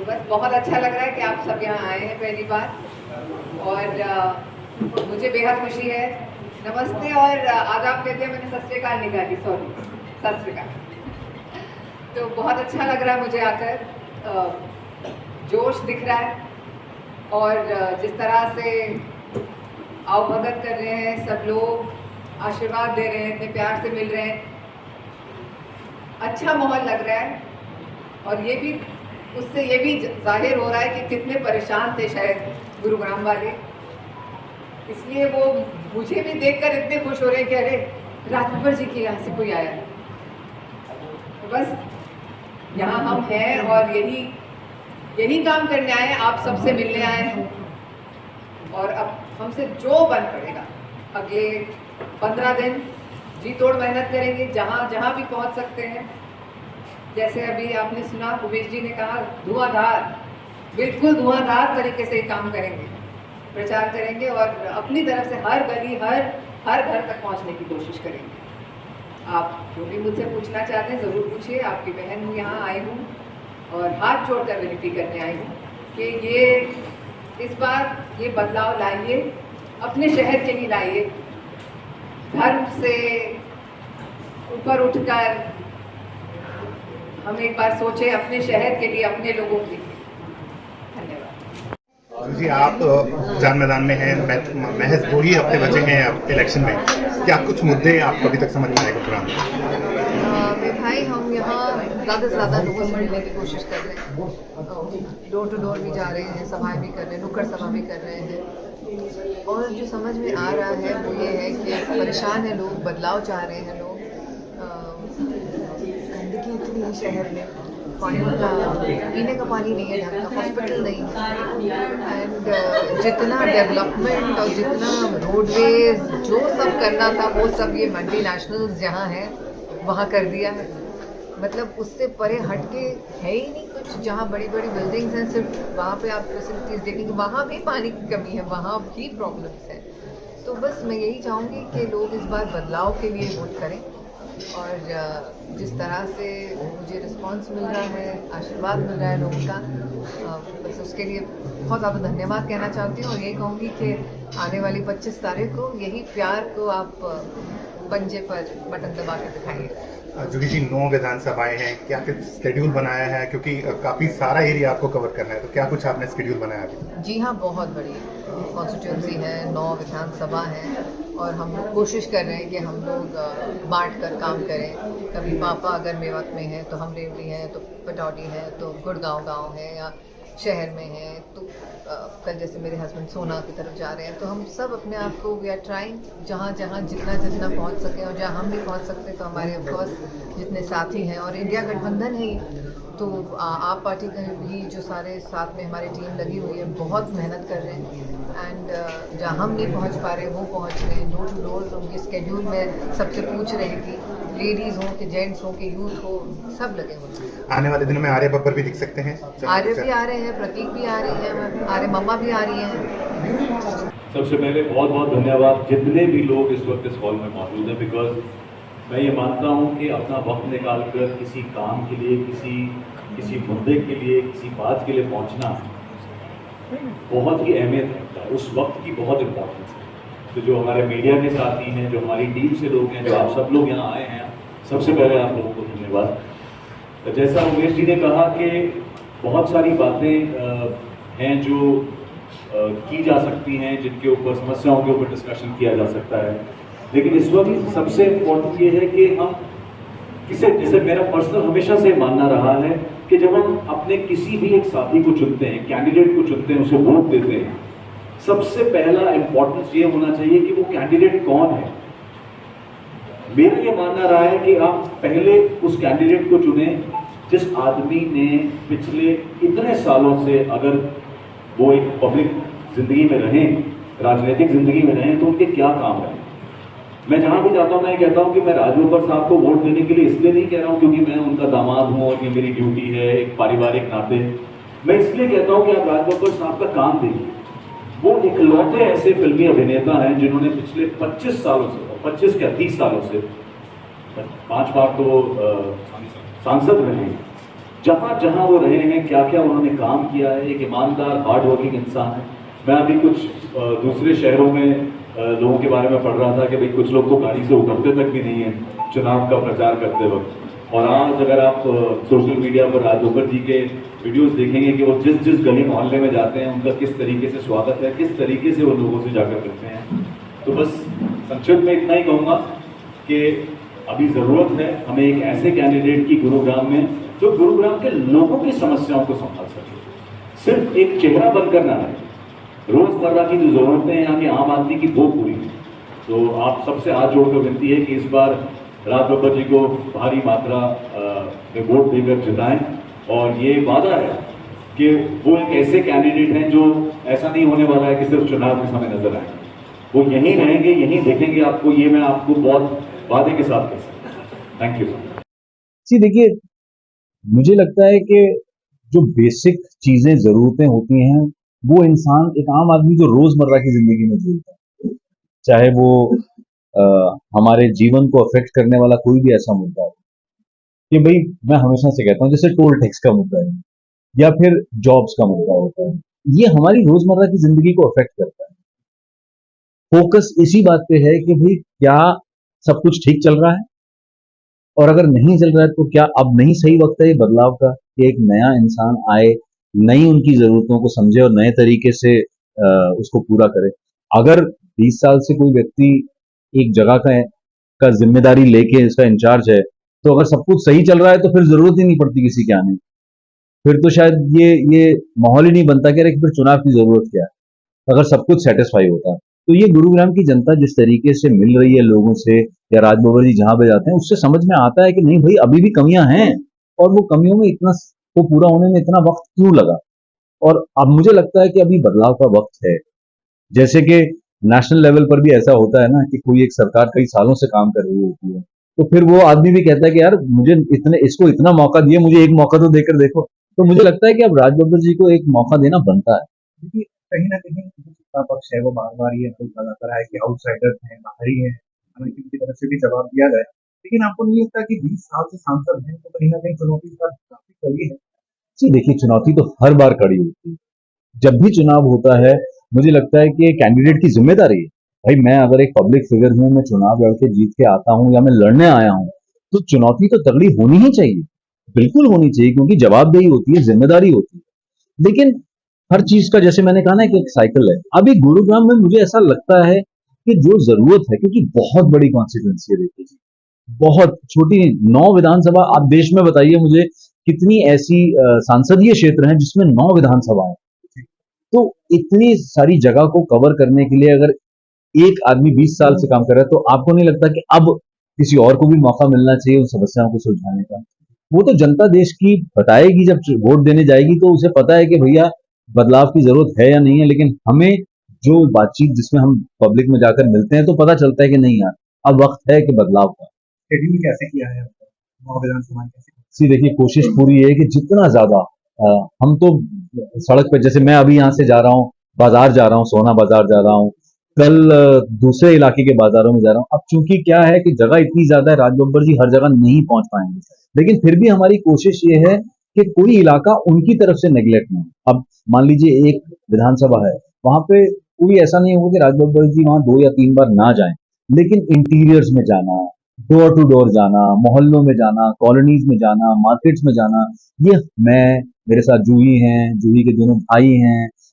बस बहुत अच्छा लग रहा है कि आप सब यहाँ आए हैं पहली बार, और मुझे बेहद खुशी है। नमस्ते और आदाब कहते हैं, मैंने सत श्री अकाल निकाली, सॉरी, सत श्री अकाल। तो बहुत अच्छा लग रहा है मुझे आकर, जोश दिख रहा है, और जिस तरह से आवभगत कर रहे हैं सब लोग, आशीर्वाद दे रहे हैं, इतने प्यार से मिल रहे हैं, अच्छा माहौल लग रहा है। और ये भी उससे ये भी जाहिर हो रहा है कि कितने परेशान थे शायद गुरुग्राम वाले, इसलिए वो मुझे भी देखकर इतने खुश हो रहे हैं कि अरे राजबब्बर जी के यहाँ से कोई आया। तो बस यहाँ हम हैं और यही काम करने आए हैं, आप सबसे मिलने आए हैं, और अब हमसे जो बन पड़ेगा अगले 15 दिन जी तोड़ मेहनत करेंगे, जहाँ भी पहुँच सकते हैं। जैसे अभी आपने सुना उमेश जी ने कहा, धुआंधार, बिल्कुल धुआंधार तरीके से काम करेंगे, प्रचार करेंगे और अपनी तरफ से हर गली हर घर तक पहुंचने की कोशिश करेंगे। आप जो भी मुझसे पूछना चाहते हैं ज़रूर पूछिए। आपकी बहन हूँ, यहाँ आई हूँ और हाथ जोड़कर विनती करने आई हूँ कि इस बार ये बदलाव लाइए, अपने शहर के लिए लाइए, धर्म से ऊपर उठकर हम एक बार सोचें अपने शहर के लिए, अपने लोगों के लिए। धन्यवाद जी। आप जान मैदान में हैं, महज 2 ही हफ्ते बचे हैं अब इलेक्शन में, क्या कुछ मुद्दे आपको अभी तक समझ में आएगा प्रोग्राम में? भाई हम यहाँ ज़्यादा से ज़्यादा लोगों से मिलने की कोशिश कर रहे हैं, डोर टू डोर भी जा रहे हैं, सभाएं भी कर रहे हैं, नुक्कड़ सभा भी कर रहे हैं, और जो समझ में आ रहा है वो ये है कि परेशान है लोग, बदलाव चाह रहे हैं लोग। गंदगी इतनी है शहर में, पानी का पीने का पानी नहीं है ढंग का, हॉस्पिटल नहीं है, एंड जितना डेवलपमेंट और जितना रोडवेज जो सब करना था वो सब ये मल्टीनेशनल्स जहाँ हैं वहाँ कर दिया है। मतलब उससे परे हटके है ही नहीं कुछ। जहाँ बड़ी बड़ी बिल्डिंग्स हैं सिर्फ वहाँ पे आप फैसिलिटीज़ देखेंगे, वहाँ भी पानी की कमी है, वहाँ भी प्रॉब्लम्स हैं। तो बस मैं यही चाहूँगी कि लोग इस बार बदलाव के लिए वोट करें, और जिस तरह से मुझे रिस्पांस मिल रहा है, आशीर्वाद मिल रहा है लोगों का, बस उसके लिए बहुत ज़्यादा धन्यवाद कहना चाहती हूँ। और यही कहूँगी कि आने वाली 25 तारीख को यही प्यार को आप पंजे पर बटन दबा के दिखाइए। जुगी जी, 9 विधानसभाएं हैं, क्या कुछ शेड्यूल बनाया है? क्योंकि काफ़ी सारा एरिया आपको कवर करना है, तो क्या कुछ आपने शेड्यूल बनाया अभी? जी हाँ, बहुत बड़ी कॉन्स्टिट्यूंसी है, 9 विधानसभा हैं, और हम कोशिश कर रहे हैं कि हम लोग बांट कर काम करें। कभी पापा अगर मेवत में है तो हम रेवड़ी हैं, तो पटौदी है, तो गुड़गांव गांव है, या शहर में है, तो कल जैसे मेरे हस्बैंड सोना की तरफ जा रहे हैं। तो हम सब अपने आप को वी आर ट्राइंग, जहाँ जितना पहुँच सकें, और जहाँ हम भी पहुँच सकते तो हमारे ऑफकोर्स जितने साथी हैं, और इंडिया गठबंधन है ये, तो आप पार्टी का भी जो सारे साथ में हमारी टीम लगी हुई है, बहुत मेहनत कर रहे हैं, एंड जहाँ हम नहीं पहुँच पा रहे वो पहुँच रहे हैं, डोर टू डोर। उनके स्केड्यूल में सबसे पूछ रहे कि लेडीज़ हो कि जेंट्स हो कि यूथ हो, सब लगे हुए हैं। आने वाले दिनों में आर्य बब्बर भी दिख सकते हैं? आर्य भी आ रहे हैं, प्रतीक भी आ रही है, आर्य मम्मा भी आ रही हैं। सबसे पहले बहुत बहुत धन्यवाद जितने भी लोग इस वक्त इस हॉल में मौजूद हैं, बिकॉज मैं ये मानता हूँ कि अपना वक्त निकाल कर किसी काम के लिए, किसी मुद्दे के लिए, किसी बात के लिए पहुँचना बहुत ही अहमियत रखता है, उस वक्त की बहुत इम्पोर्टेंस है। तो जो हमारे मीडिया के साथी हैं, जो हमारी टीम से लोग हैं, जो आप सब लोग यहाँ आए हैं, सबसे पहले आप लोगों को धन्यवाद। तो जैसा उमेश जी ने कहा कि बहुत सारी बातें हैं जो की जा सकती हैं, जिनके ऊपर समस्याओं के ऊपर डिस्कशन किया जा सकता है, लेकिन इस वक्त सबसे इम्पोर्टेंट ये है कि हम जैसे मेरा पर्सनल हमेशा से मानना रहा है कि जब हम अपने किसी भी एक साथी को चुनते हैं, कैंडिडेट को चुनते हैं, उसे वोट देते हैं, सबसे पहला इम्पोर्टेंस ये होना चाहिए कि वो कैंडिडेट कौन है। मेरा ये मानना रहा है कि आप पहले उस कैंडिडेट को चुने जिस आदमी ने पिछले इतने सालों से, अगर वो एक पब्लिक जिंदगी में रहें, राजनीतिक जिंदगी में रहें, तो उनके क्या काम रहे। मैं जहाँ भी जाता हूँ मैं कहता हूँ कि मैं राजबब्बर साहब को वोट देने के लिए इसलिए नहीं कह रहा हूँ क्योंकि मैं उनका दामाद हूँ और ये मेरी ड्यूटी है एक पारिवारिक नाते। मैं इसलिए कहता हूँ कि आप राजबब्बर साहब का काम देखिए। वो इकलौते ऐसे फिल्मी अभिनेता हैं जिन्होंने पिछले 25 सालों से, 25 क्या 30 सालों से 5 बार तो सांसद रहे हैं, जहाँ जहाँ वो रहे हैं, क्या क्या उन्होंने काम किया है, एक ईमानदार हार्ड वर्किंग इंसान है। मैं अभी कुछ दूसरे शहरों में लोगों के बारे में पढ़ रहा था कि भाई कुछ लोग तो गाड़ी से उतरते तक भी नहीं है चुनाव का प्रचार करते वक्त। और आज अगर आप सोशल मीडिया पर राज बब्बर जी के वीडियोस देखेंगे कि वो जिस जिस गली मोहल्ले में जाते हैं उनका किस तरीके से स्वागत है, किस तरीके से वो लोगों से जाकर मिलते हैं। तो बस संक्षिप्त में इतना ही कहूँगा कि अभी ज़रूरत है हमें एक ऐसे कैंडिडेट की गुरुग्राम में जो गुरुग्राम के लोगों की समस्याओं को संभाल सके, सिर्फ एक चेहरा बनकर ना रहे, रोज़मर्रा की जो ज़रूरतें हैं यहाँ के आम आदमी की वो पूरी हैं। तो आप सबसे हाथ जोड़कर विनती है कि इस बार राज बब्बर जी को भारी मात्रा में वोट देकर जिताएं। और ये वादा है कि वो एक ऐसे कैंडिडेट हैं जो ऐसा नहीं होने वाला है कि सिर्फ चुनाव के समय नजर आएंगे, वो यहीं रहेंगे, यहीं देखेंगे आपको। ये मैं आपको बहुत वादे के साथ कह सकता हूँ। Thank you sir. जी देखिए, मुझे लगता है कि जो बेसिक चीजें जरूरतें होती हैं वो इंसान, एक आम आदमी जो रोजमर्रा की जिंदगी में जीता है, चाहे वो हमारे जीवन को अफेक्ट करने वाला कोई भी ऐसा मुद्दा हो कि भाई, मैं हमेशा से कहता हूँ जैसे टोल टैक्स का मुद्दा है या फिर जॉब्स का मुद्दा होता है, ये हमारी रोजमर्रा की जिंदगी को अफेक्ट करता है। फोकस इसी बात पे है कि भाई क्या सब कुछ ठीक चल रहा है, और अगर नहीं चल रहा है तो क्या अब नहीं सही वक्त है ये बदलाव का कि एक नया इंसान आए, नई उनकी जरूरतों को समझे और नए तरीके से उसको पूरा करे। अगर 20 साल से कोई व्यक्ति एक जगह का जिम्मेदारी लेके इसका इंचार्ज है, तो अगर सब कुछ सही चल रहा है तो फिर जरूरत ही नहीं पड़ती किसी के आने की। फिर तो शायद ये माहौल ही नहीं बनता कि अरे फिर चुनाव की जरूरत क्या है, अगर सब कुछ सेटिस्फाई होता। तो ये गुरुग्राम की जनता जिस तरीके से मिल रही है लोगों से, या राज बब्बर जी जहां पे जाते हैं, उससे समझ में आता है कि नहीं भाई, अभी भी कमियां हैं, और वो कमियों में इतना, वो पूरा होने में इतना वक्त क्यों लगा। और अब मुझे लगता है कि अभी बदलाव का वक्त है। जैसे कि नेशनल लेवल पर भी ऐसा होता है ना कि कोई एक सरकार कई सालों से काम कर रही होती है, तो फिर वो आदमी भी कहता है कि यार मुझे इसको इतना मौका दिए, मुझे एक मौका तो देकर देखो। तो मुझे लगता है कि अब राज बब्बर जी को एक मौका देना बनता है। क्योंकि कहीं ना कहीं जो सत्ता पक्ष है वो बार बार ये आरोप लगाता रहा है कि आउटसाइडर्स हैं, बाहरी हैं, हालांकि उनकी तरफ से भी जवाब दिया गया। लेकिन आपको नहीं लगता कि 20 साल से सांसद हैं तो कहीं ना कहीं चुनौती का काफी कड़ी है? जी देखिए, चुनौती तो हर बार खड़ी होती है जब भी चुनाव होता है। मुझे लगता है कि कैंडिडेट की जिम्मेदारी है, भाई मैं अगर एक पब्लिक फिगर हूं, मैं चुनाव लड़ के जीत के आता हूं या मैं लड़ने आया हूं, तो चुनौती तो तगड़ी होनी ही चाहिए, बिल्कुल होनी चाहिए, क्योंकि जवाबदेही होती है, जिम्मेदारी होती है। लेकिन हर चीज का, जैसे मैंने कहा ना, कि एक साइकिल है। अभी गुरुग्राम में मुझे ऐसा लगता है कि जो जरूरत है, क्योंकि बहुत बड़ी कॉन्स्टिट्यूंसी है, देखिए बहुत छोटी 9 विधानसभा, आप देश में बताइए मुझे कितनी ऐसी सांसदीय क्षेत्र हैं जिसमें 9 विधानसभाएं। तो इतनी सारी जगह को कवर करने के लिए अगर एक आदमी 20 साल से काम कर रहा है, तो आपको नहीं लगता कि अब किसी और को भी मौका मिलना चाहिए उन समस्याओं को सुलझाने का? वो तो जनता देश की बताएगी, जब वोट देने जाएगी तो उसे पता है कि भैया बदलाव की जरूरत है या नहीं है। लेकिन हमें जो बातचीत जिसमें हम पब्लिक में जाकर मिलते हैं, तो पता चलता है कि नहीं यार, अब वक्त है कि बदलाव का। शेड्यूल कैसे किया है आपका? 9 विधानसभाएं कैसे? सी देखिए, कोशिश पूरी है कि जितना ज्यादा हम तो सड़क पे, जैसे मैं अभी यहाँ से जा रहा हूँ, बाजार जा रहा हूँ, सोना बाजार जा रहा हूँ, कल दूसरे इलाके के बाजारों में जा रहा हूँ। अब चूंकि क्या है कि जगह इतनी ज्यादा है, राज बब्बर जी हर जगह नहीं पहुंच पाएंगे, लेकिन फिर भी हमारी कोशिश ये है कि कोई इलाका उनकी तरफ से नेग्लेक्ट नहीं हो। अब मान लीजिए एक विधानसभा है, वहां पे कोई ऐसा नहीं होगा कि राज बब्बर जी वहां 2 या 3 बार ना जाएं, लेकिन इंटीरियर्स में जाना, डोर टू डोर जाना, मोहल्लों में जाना, कॉलोनीज में जाना, मार्केट्स में जाना, ये मैं, मेरे साथ जूही हैं, जूही के दोनों भाई हैं,